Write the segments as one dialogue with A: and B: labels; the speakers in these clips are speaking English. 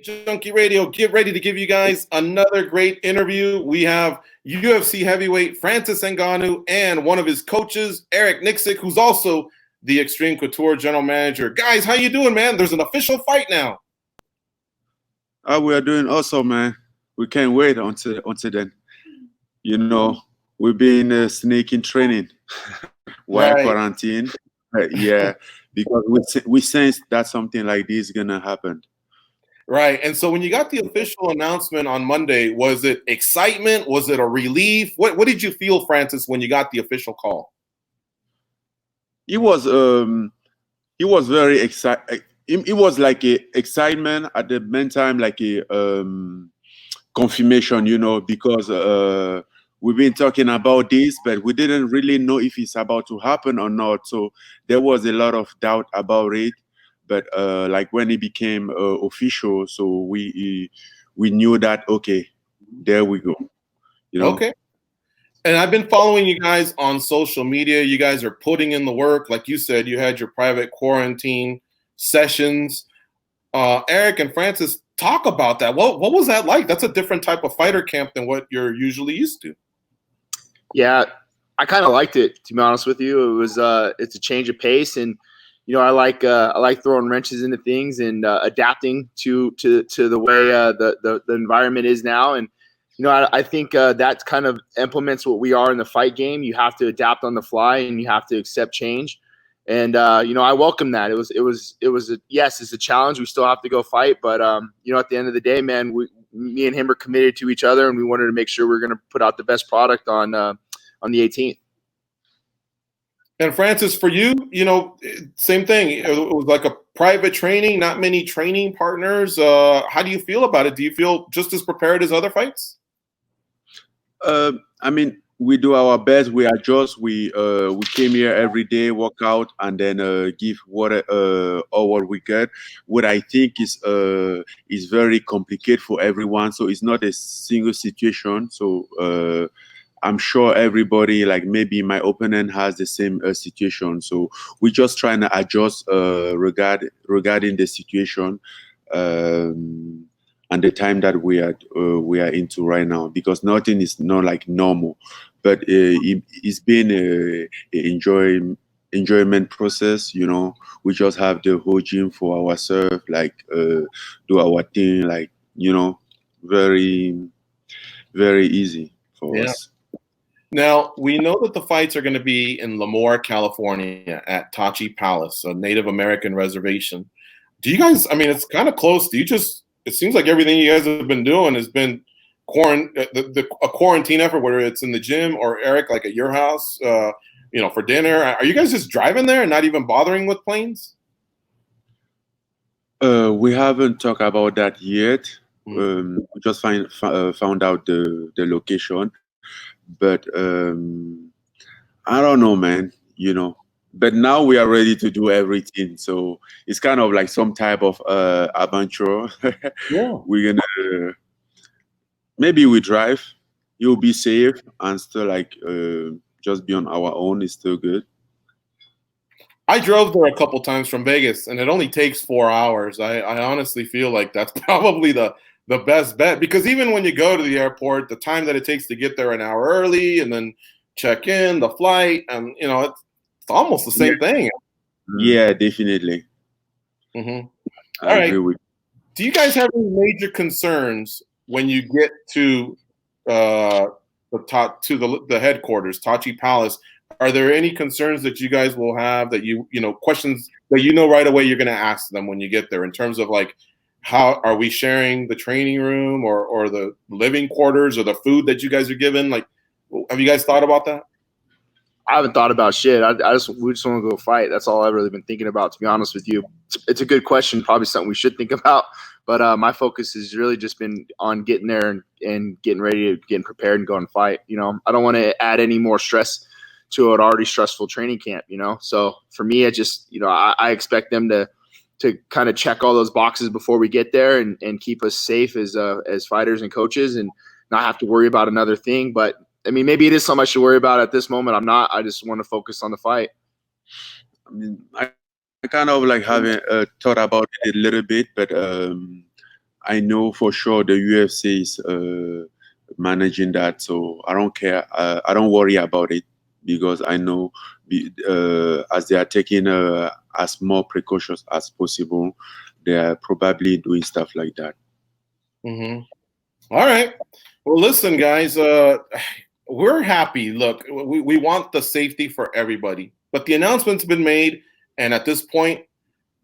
A: Junkie Radio, get ready to give you guys another great interview. We have UFC heavyweight Francis Ngannou and one of his coaches, Nicksick, who's also the Extreme Couture general manager. Guys, how you doing, man? There's an official fight now.
B: We are doing awesome, man. We can't wait until then. You know, we've been sneaking training while quarantine. Yeah, because we sense that something like this is gonna happen.
A: Right. And so when you got the official announcement on Monday, was it excitement? Was it a relief? What did you feel, Francis, when you got the official call?
B: It was very exciting. It was like a excitement at the meantime, like a confirmation, you know, because we've been talking about this, but we didn't really know if it's about to happen or not. So there was a lot of doubt about it. But like when it became official, so we knew that, okay, there we go. You know?
A: Okay. And I've been following you guys on social media. You guys are putting in the work. Like you said, you had your private quarantine sessions. Eric and Francis, talk about that. What was that like? That's a different type of fighter camp than what you're usually used to.
C: Yeah, I kind of liked it, to be honest with you. It was it's a change of pace, and you know, I like throwing wrenches into things and adapting to the way the environment is now. And you know, I think that kind of implements what we are in the fight game. You have to adapt on the fly, and you have to accept change. And you know, I welcome that. Yes, it's a challenge. We still have to go fight, but you know, at the end of the day, man, me and him are committed to each other, and we wanted to make sure we're going to put out the best product on the 18th.
A: And Francis, for you, you know, same thing. It was like a private training, not many training partners. How do you feel about it? Do you feel just as prepared as other fights?
B: I mean, we do our best. We adjust. We came here every day, work out, and then give what we get. What I think is very complicated for everyone. So it's not a single situation. So I'm sure everybody, like maybe my opponent, has the same situation. So we're just trying to adjust regarding the situation and the time that we are into right now, because nothing is not like normal. But it's been a enjoyment process, you know. We just have the whole gym for ourselves, like do our thing, like, you know, very, very easy for us.
A: Now, we know that the fights are going to be in Lemoore, California at Tachi Palace, a Native American reservation. Do you guys, I mean, it's kind of close. It seems like everything you guys have been doing has been a quarantine effort, whether it's in the gym or Eric, like at your house, you know, for dinner. Are you guys just driving there and not even bothering with planes?
B: We haven't talked about that yet. We just found out the location. But I don't know, man, you know. But now we are ready to do everything. So it's kind of like some type of adventure.
A: Yeah.
B: We're gonna maybe we drive. You'll be safe and still like just be on our own is still good.
A: I drove there a couple times from Vegas, and it only takes 4 hours. I honestly feel like that's probably the best bet, because even when you go to the airport, the time that it takes to get there an hour early and then check in, the flight, and you know, it's almost the same thing.
B: Yeah, definitely.
A: Mm-hmm.
B: I agree with you.
A: Do you guys have any major concerns when you get to the headquarters, Tachi Palace? Are there any concerns that you guys will have that you know, questions that you know right away you're going to ask them when you get there, in terms of like, how are we sharing the training room or the living quarters or the food that you guys are given? Like, have you guys thought about that?
C: I haven't thought about shit. We just want to go fight. That's all I've really been thinking about, to be honest with you. It's a good question, probably something we should think about. But my focus has really just been on getting there and getting ready, getting prepared and going to fight. You know, I don't want to add any more stress to an already stressful training camp, you know? So for me, I just, you know, I expect them to kind of check all those boxes before we get there and keep us safe as fighters and coaches and not have to worry about another thing. But I mean, maybe it is something I should worry about at this moment. I'm not. I just want to focus on the fight.
B: I mean, I kind of like haven't thought about it a little bit, but I know for sure the UFC is managing that, so I don't care. I don't worry about it because I know as they are taking as more precautions as possible, they are probably doing stuff like that.
A: Mm-hmm. All right. Well, listen, guys, we're happy. Look, we want the safety for everybody, but the announcement's been made, and at this point,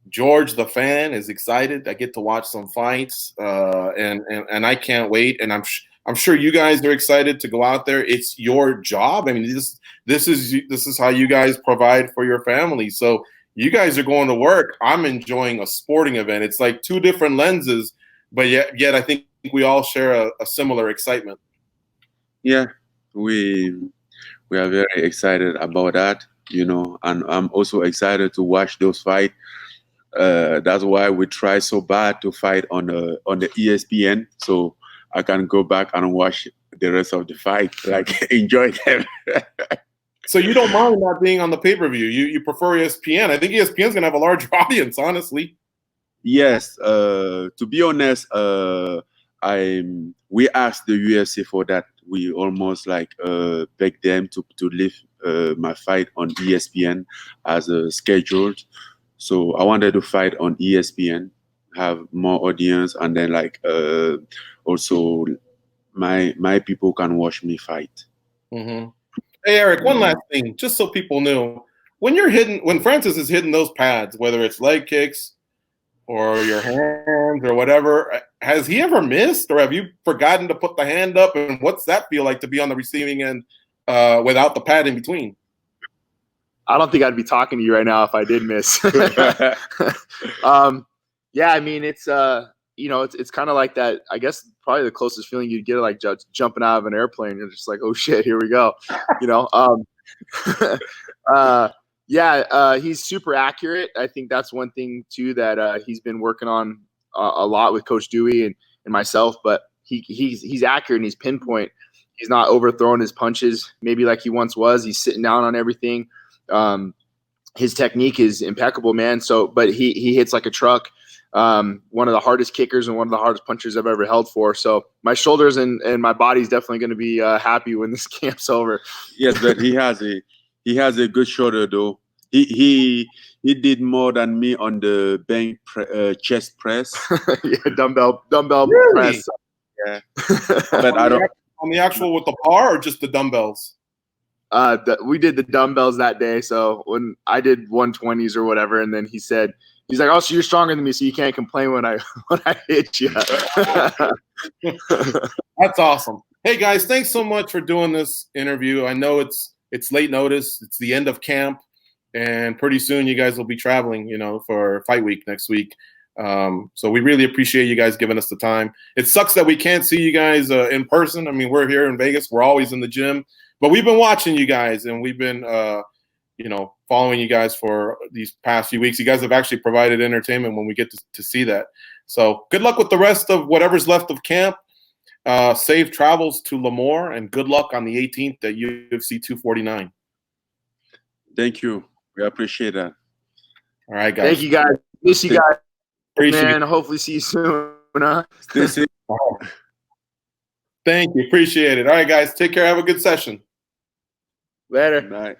A: George, the fan, is excited. I get to watch some fights, and I can't wait. And I'm sure you guys are excited to go out there. It's your job. I mean, this is how you guys provide for your family. So you guys are going to work. I'm enjoying a sporting event. It's like two different lenses, but yet I think we all share a similar excitement.
B: Yeah, we are very excited about that. And I'm also excited to watch those fights. That's why we try so bad to fight on the ESPN, so I can go back and watch the rest of the fight, like enjoy them.
A: So you don't mind not being on the pay-per-view? You prefer ESPN? I think ESPN's gonna have a larger audience, honestly.
B: Yes, to be honest, we asked the UFC for that. We almost begged them to leave my fight on ESPN as scheduled. So I wanted to fight on ESPN, have more audience, and then also my people can watch me fight.
A: Mm-hmm. Hey Eric, one last thing, just so people know, when Francis is hitting those pads, whether it's leg kicks or your hands or whatever, has he ever missed, or have you forgotten to put the hand up? And what's that feel like to be on the receiving end without the pad in between?
C: I don't think I'd be talking to you right now if I did miss. Yeah, I mean, it's it's kind of like that. I guess probably the closest feeling you'd get, like jumping out of an airplane. You're just like, oh shit, here we go. He's super accurate. I think that's one thing too that he's been working on a lot with Coach Dewey and myself. But he's accurate and he's pinpoint. He's not overthrowing his punches maybe like he once was. He's sitting down on everything. His technique is impeccable, man. So, but he hits like a truck. One of the hardest kickers and one of the hardest punchers I've ever held for. So my shoulders and my body's definitely going to be happy when this camp's over.
B: Yes, but he has a good shoulder though. He did more than me on the bench chest press.
C: Yeah, dumbbell
A: really?
C: press.
B: Yeah, but I don't
A: on the actual with the bar or just the dumbbells.
C: We did the dumbbells that day. So when I did 120s or whatever, and then he's like, "Oh, so you're stronger than me, so you can't complain when I hit you."
A: That's awesome. Hey guys, thanks so much for doing this interview. I know it's late notice. It's the end of camp, and pretty soon you guys will be traveling, for fight week next week. So we really appreciate you guys giving us the time. It sucks that we can't see you guys in person. I mean, we're here in Vegas. We're always in the gym. But we've been watching you guys, and we've been, following you guys for these past few weeks. You guys have actually provided entertainment when we get to see that. So good luck with the rest of whatever's left of camp. Safe travels to Lemoore, and good luck on the 18th at UFC 249.
B: Thank you. We appreciate that.
A: All right, guys.
C: Thank you, guys. Miss you guys.
A: Appreciate
C: man. Hopefully see you soon. Huh?
A: Thank you. Appreciate it. All right, guys. Take care. Have a good session.
C: Later.
B: Bye.